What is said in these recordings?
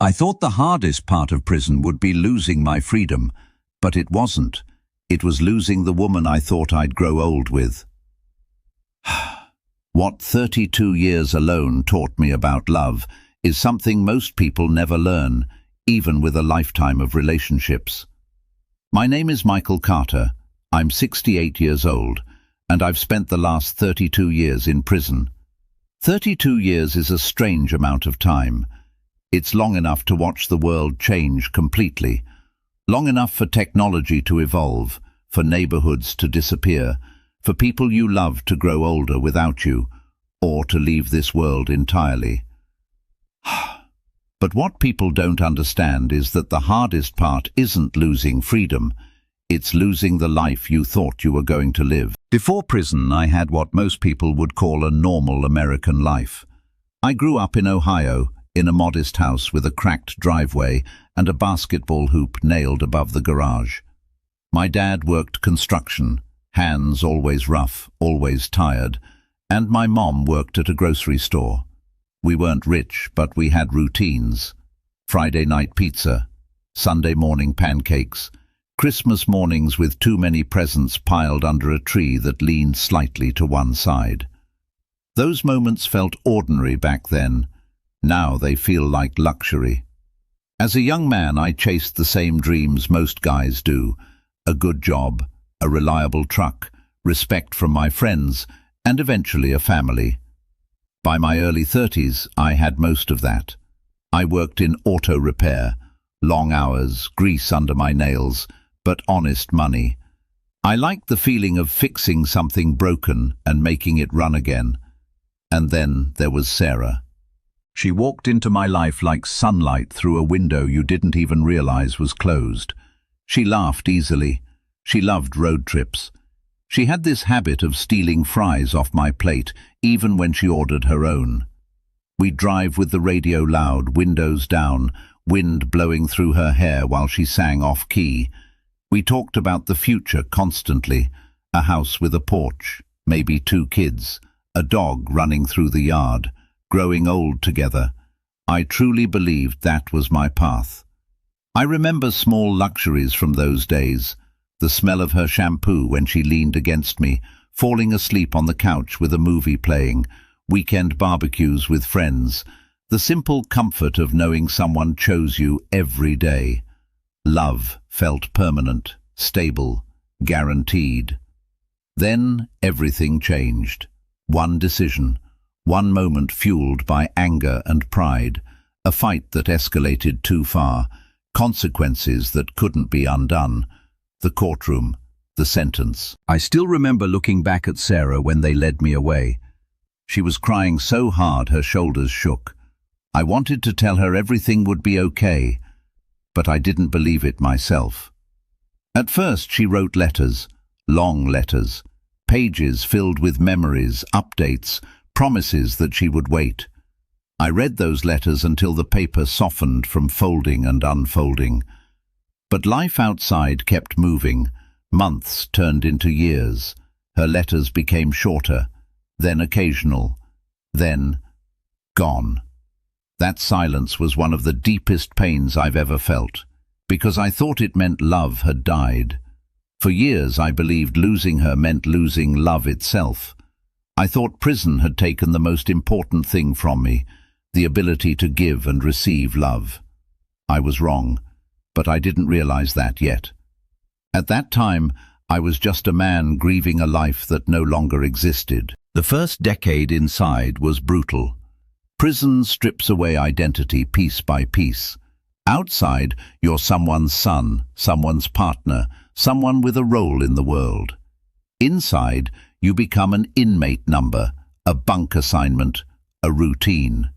I thought the hardest part of prison would be losing my freedom, but it wasn't. It was losing the woman I thought I'd grow old with. What 32 years alone taught me about love is something most people never learn, even with a lifetime of relationships. My name is Michael Carter. I'm 68 years old, and I've spent the last 32 years in prison. 32 years is a strange amount of time. It's long enough to watch the world change completely, long enough for technology to evolve, for neighborhoods to disappear, for people you love to grow older without you, or to leave this world entirely. But what people don't understand is that the hardest part isn't losing freedom, it's losing the life you thought you were going to live. Before prison, I had what most people would call a normal American life. I grew up in Ohio, in a modest house with a cracked driveway and a basketball hoop nailed above the garage. My dad worked construction, hands always rough, always tired, and my mom worked at a grocery store. We weren't rich, but we had routines. Friday night pizza, Sunday morning pancakes, Christmas mornings with too many presents piled under a tree that leaned slightly to one side. Those moments felt ordinary back then. Now they feel like luxury. As a young man, I chased the same dreams most guys do: a good job, a reliable truck, respect from my friends, and eventually a family. By my early 30s, I had most of that. I worked in auto repair, long hours, grease under my nails, but honest money. I liked the feeling of fixing something broken and making it run again. And then there was Sarah. She walked into my life like sunlight through a window you didn't even realize was closed. She laughed easily. She loved road trips. She had this habit of stealing fries off my plate, even when she ordered her own. We'd drive with the radio loud, windows down, wind blowing through her hair while she sang off-key. We talked about the future constantly: a house with a porch, maybe 2 kids, a dog running through the yard, growing old together. I truly believed that was my path. I remember small luxuries from those days: the smell of her shampoo when she leaned against me, falling asleep on the couch with a movie playing, weekend barbecues with friends, the simple comfort of knowing someone chose you every day. Love felt permanent, stable, guaranteed. Then everything changed. One decision, one moment fueled by anger and pride, a fight that escalated too far, consequences that couldn't be undone. The courtroom, the sentence. I still remember looking back at Sarah when they led me away. She was crying so hard her shoulders shook. I wanted to tell her everything would be okay, but I didn't believe it myself. At first she wrote letters, long letters, pages filled with memories, updates, promises that she would wait. I read those letters until the paper softened from folding and unfolding. But life outside kept moving. Months turned into years. Her letters became shorter, then occasional, then gone. That silence was one of the deepest pains I've ever felt, because I thought it meant love had died. For years I believed losing her meant losing love itself. I thought prison had taken the most important thing from me, the ability to give and receive love. I was wrong, but I didn't realize that yet. At that time, I was just a man grieving a life that no longer existed. The first decade inside was brutal. Prison strips away identity piece by piece. Outside, you're someone's son, someone's partner, someone with a role in the world. Inside, you become an inmate number, a bunk assignment, a routine.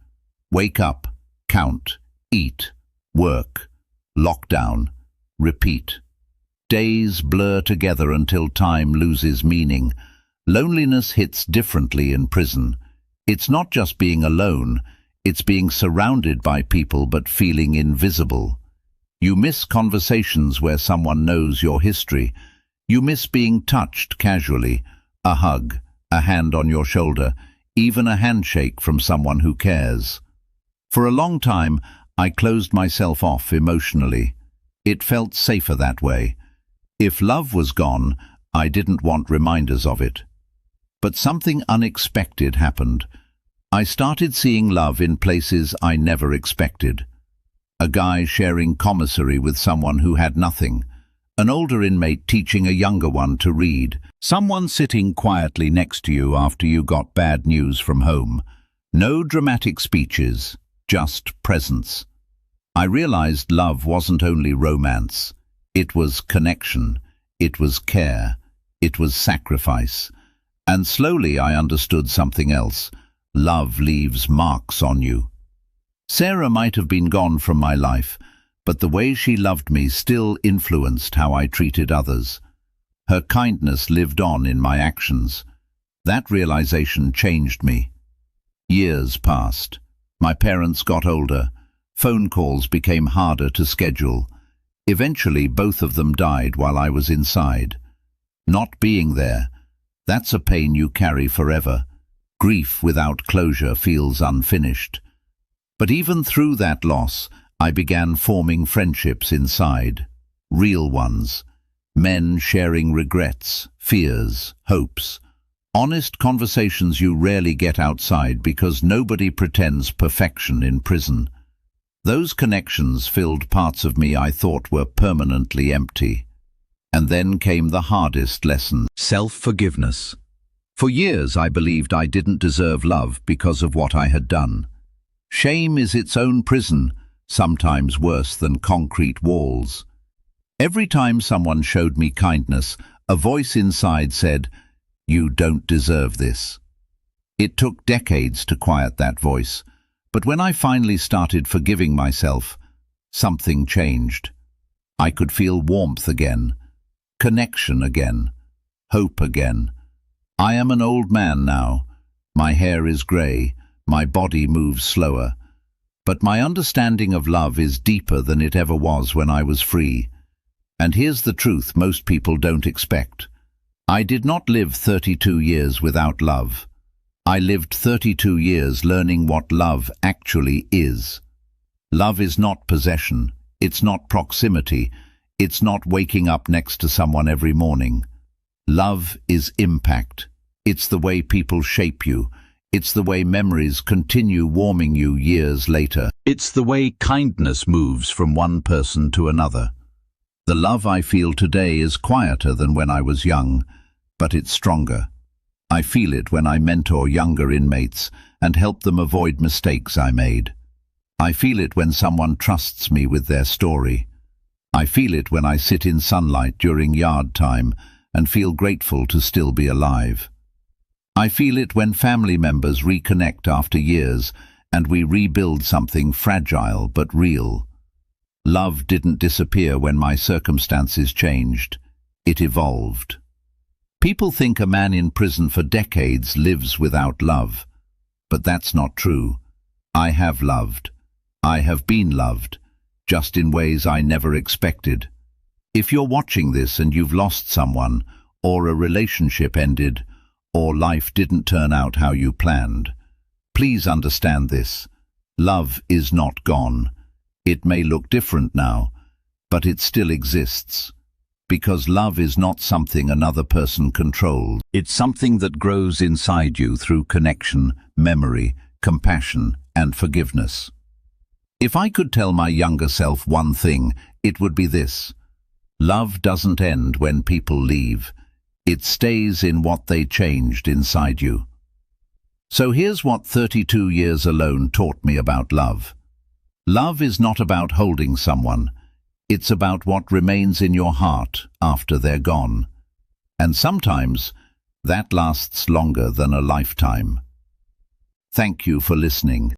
Wake up, count, eat, work, lockdown, repeat. Days blur together until time loses meaning. Loneliness hits differently in prison. It's not just being alone, it's being surrounded by people but feeling invisible. You miss conversations where someone knows your history. You miss being touched casually, a hug, a hand on your shoulder, even a handshake from someone who cares. For a long time, I closed myself off emotionally. It felt safer that way. If love was gone, I didn't want reminders of it. But something unexpected happened. I started seeing love in places I never expected. A guy sharing commissary with someone who had nothing. An older inmate teaching a younger one to read. Someone sitting quietly next to you after you got bad news from home. No dramatic speeches, just presence. I realized love wasn't only romance. It was connection. It was care. It was sacrifice. And slowly I understood something else. Love leaves marks on you. Sarah might have been gone from my life, but the way she loved me still influenced how I treated others. Her kindness lived on in my actions. That realization changed me. Years passed. My parents got older. Phone calls became harder to schedule. Eventually, both of them died while I was inside. Not being there, that's a pain you carry forever. Grief without closure feels unfinished. But even through that loss, I began forming friendships inside. Real ones. Men sharing regrets, fears, hopes. Honest conversations you rarely get outside because nobody pretends perfection in prison. Those connections filled parts of me I thought were permanently empty. And then came the hardest lesson: self-forgiveness. For years I believed I didn't deserve love because of what I had done. Shame is its own prison, sometimes worse than concrete walls. Every time someone showed me kindness, a voice inside said, "You don't deserve this." It took decades to quiet that voice, but when I finally started forgiving myself, something changed. I could feel warmth again, connection again, hope again. I am an old man now. My hair is grey, my body moves slower. But my understanding of love is deeper than it ever was when I was free. And here's the truth most people don't expect. I did not live 32 years without love. I lived 32 years learning what love actually is. Love is not possession. It's not proximity. It's not waking up next to someone every morning. Love is impact. It's the way people shape you. It's the way memories continue warming you years later. It's the way kindness moves from one person to another. The love I feel today is quieter than when I was young, but it's stronger. I feel it when I mentor younger inmates and help them avoid mistakes I made. I feel it when someone trusts me with their story. I feel it when I sit in sunlight during yard time and feel grateful to still be alive. I feel it when family members reconnect after years and we rebuild something fragile but real. Love didn't disappear when my circumstances changed. It evolved. People think a man in prison for decades lives without love. But that's not true. I have loved. I have been loved, just in ways I never expected. If you're watching this and you've lost someone, or a relationship ended, or life didn't turn out how you planned, please understand this. Love is not gone. It may look different now, but it still exists. Because love is not something another person controls. It's something that grows inside you through connection, memory, compassion, and forgiveness. If I could tell my younger self one thing, it would be this. Love doesn't end when people leave. It stays in what they changed inside you. So here's what 32 years alone taught me about love. Love is not about holding someone. It's about what remains in your heart after they're gone. And sometimes that lasts longer than a lifetime. Thank you for listening.